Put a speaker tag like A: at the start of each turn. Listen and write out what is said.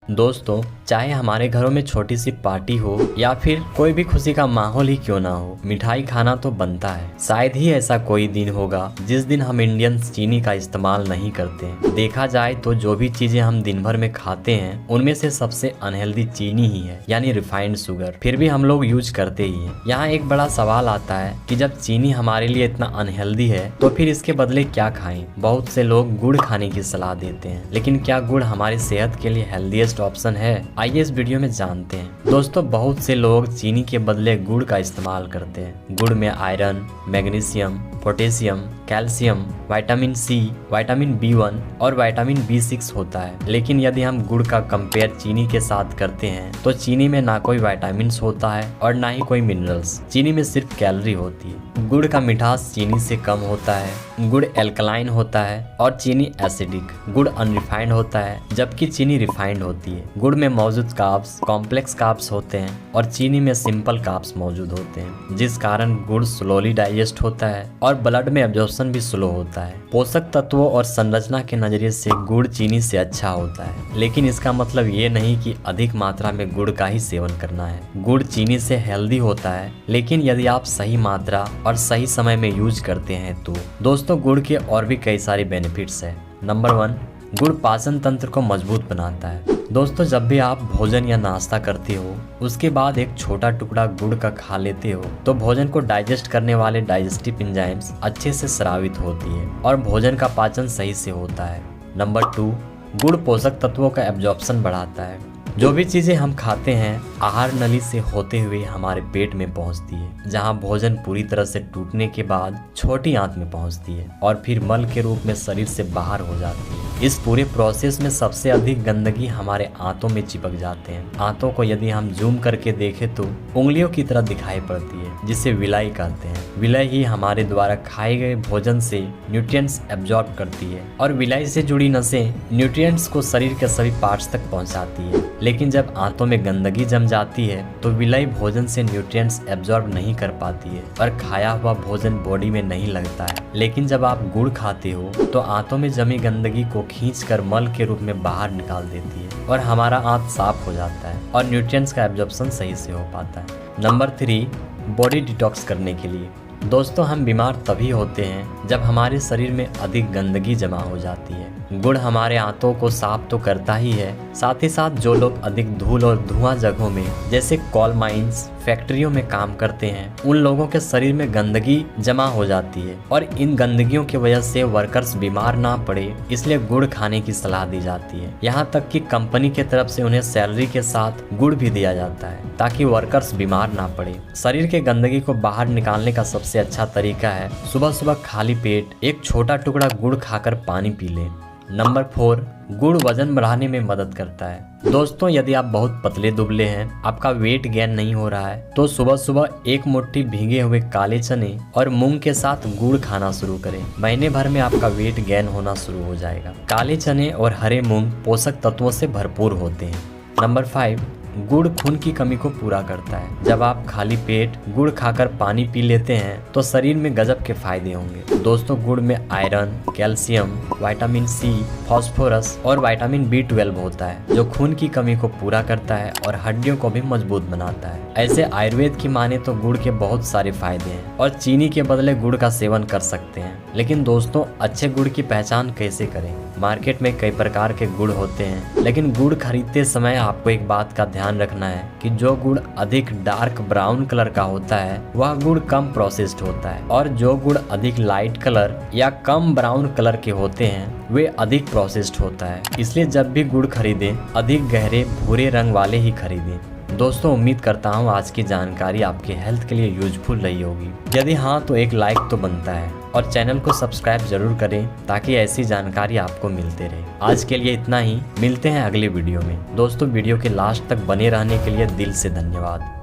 A: दोस्तों, चाहे हमारे घरों में छोटी सी पार्टी हो या फिर कोई भी खुशी का माहौल ही क्यों ना हो, मिठाई खाना तो बनता है। शायद ही ऐसा कोई दिन होगा जिस दिन हम इंडियंस चीनी का इस्तेमाल नहीं करते हैं। देखा जाए तो जो भी चीजें हम दिन भर में खाते हैं उनमें से सबसे अनहेल्दी चीनी ही है, यानी रिफाइंड शुगर। फिर भी हम लोग यूज करते ही हैं। यहाँ एक बड़ा सवाल आता है कि जब चीनी हमारे लिए इतना अनहेल्दी है तो फिर इसके बदले क्या खाएं? बहुत से लोग गुड़ खाने की सलाह देते हैं, लेकिन क्या गुड़ हमारी सेहत के लिए हेल्दीएस्ट ऑप्शन है? आइए इस वीडियो में जानते हैं। दोस्तों, बहुत से लोग चीनी के बदले गुड़ का इस्तेमाल करते हैं। गुड़ में iron, magnesium, potassium, calcium, vitamin C, vitamin B1 और विटामिन B6 होता है। लेकिन यदि हम गुड़ का कंपेयर चीनी के साथ करते हैं तो चीनी में ना कोई विटामिन होता है और ना ही कोई मिनरल्स। चीनी में सिर्फ कैलोरी होती है। गुड़ का मिठास चीनी से कम होता है। गुड़ एल्कलाइन होता है और चीनी एसिडिक। गुड़ अनरिफाइंड होता है जबकि चीनी रिफाइंड होती है। गुड़ में मौजूद कार्ब्स कॉम्प्लेक्स कार्ब्स होते हैं और चीनी में सिंपल कार्ब्स मौजूद होते हैं, जिस कारण गुड़ स्लोली डाइजेस्ट होता है और ब्लड में एब्जॉर्प्शन भी स्लो होता है। पोषक तत्वों और संरचना के नजरिए से गुड़ चीनी से अच्छा होता है, लेकिन इसका मतलब ये नहीं कि अधिक मात्रा में गुड़ का ही सेवन करना है। गुड़ चीनी से हेल्दी होता है, लेकिन यदि आप सही मात्रा और सही समय में यूज करते हैं तो। दोस्तों, गुड़ के और भी कई सारे बेनिफिट्स है। नंबर 1, गुड़ पाचन तंत्र को मजबूत बनाता है। दोस्तों, जब भी आप भोजन या नाश्ता करते हो उसके बाद एक छोटा टुकड़ा गुड़ का खा लेते हो तो भोजन को डाइजेस्ट करने वाले डाइजेस्टिव एंजाइम्स अच्छे से स्रावित होती है और भोजन का पाचन सही से होता है। नंबर 2, गुड़ पोषक तत्वों का एब्जॉर्प्शन बढ़ाता है। जो भी चीजें हम खाते हैं आहार नली से होते हुए हमारे पेट में पहुंचती है, जहां भोजन पूरी तरह से टूटने के बाद छोटी आंत में पहुंचती है और फिर मल के रूप में शरीर से बाहर हो जाती है। इस पूरे प्रोसेस में सबसे अधिक गंदगी हमारे आंतों में चिपक जाते हैं। आंतों को यदि हम जूम करके देखें तो उंगलियों की तरह दिखाई पड़ती है, जिसे विलाई कहते हैं। विलाई ही हमारे द्वारा खाए गए भोजन से न्यूट्रिएंट्स एब्जॉर्ब करती है और विलाई से जुड़ी नसें न्यूट्रिएंट्स को शरीर के सभी पार्ट्स तक पहुंचाती है। लेकिन जब आंतों में गंदगी जम जाती है तो विलाई भोजन से न्यूट्रिएंट्स एब्जॉर्ब नहीं कर पाती है और खाया हुआ भोजन बॉडी में नहीं लगता है। लेकिन जब आप गुड़ खाते हो तो आंतों में जमी गंदगी को खींचकर मल के रूप में बाहर निकाल देती है और हमारा आंत साफ हो जाता है और न्यूट्रिएंट्स का एब्जॉर्प्शन सही से हो पाता है। नंबर 3, बॉडी डिटॉक्स करने के लिए। दोस्तों, हम बीमार तभी होते हैं जब हमारे शरीर में अधिक गंदगी जमा हो जाती है। गुड़ हमारे आंतों को साफ तो करता ही है, साथ ही साथ जो लोग अधिक धूल और धुआं जगहों में जैसे कोल माइंस, फैक्ट्रियों में काम करते हैं, उन लोगों के शरीर में गंदगी जमा हो जाती है और इन गंदगियों की वजह से वर्कर्स बीमार ना पड़े, इसलिए गुड़ खाने की सलाह दी जाती है। यहाँ तक कि कंपनी की तरफ से उन्हें सैलरी के साथ गुड़ भी दिया जाता है ताकि वर्कर्स बीमार ना पड़े। शरीर के गंदगी को बाहर निकालने का सबसे अच्छा तरीका है सुबह सुबह खाली पेट एक छोटा टुकड़ा गुड़ खाकर पानी पी लें। नंबर 4, गुड़ वजन बढ़ाने में मदद करता है। दोस्तों, यदि आप बहुत पतले दुबले हैं, आपका वेट गेन नहीं हो रहा है, तो सुबह सुबह एक मुट्ठी भीगे हुए काले चने और मूंग के साथ गुड़ खाना शुरू करें। महीने भर में आपका वेट गेन होना शुरू हो जाएगा। काले चने और हरे मूंग पोषक तत्वों से भरपूर होते हैं। नंबर 5, गुड़ खून की कमी को पूरा करता है। जब आप खाली पेट गुड़ खाकर पानी पी लेते हैं तो शरीर में गजब के फायदे होंगे। दोस्तों, गुड़ में iron, calcium, vitamin C, phosphorus और विटामिन B12 होता है, जो खून की कमी को पूरा करता है और हड्डियों को भी मजबूत बनाता है। ऐसे आयुर्वेद की माने तो गुड़ के बहुत सारे फायदे हैं और चीनी के बदले गुड़ का सेवन कर सकते हैं। लेकिन दोस्तों, अच्छे गुड़ की पहचान कैसे करें? मार्केट में कई प्रकार के गुड़ होते हैं, लेकिन गुड़ खरीदते समय आपको एक बात का ध्यान रखना है कि जो गुड़ अधिक डार्क ब्राउन कलर का होता है वह गुड़ कम प्रोसेस्ड होता है और जो गुड़ अधिक लाइट कलर या कम ब्राउन कलर के होते हैं वे अधिक प्रोसेस्ड होता है। इसलिए जब भी गुड़ खरीदें अधिक गहरे भूरे रंग वाले ही खरीदें। दोस्तों, उम्मीद करता हूँ आज की जानकारी आपके हेल्थ के लिए यूजफुल रही होगी। यदि हाँ तो एक लाइक तो बनता है और चैनल को सब्सक्राइब जरूर करें ताकि ऐसी जानकारी आपको मिलते रहे। आज के लिए इतना ही, मिलते हैं अगले वीडियो में। दोस्तों, वीडियो के लास्ट तक बने रहने के लिए दिल से धन्यवाद।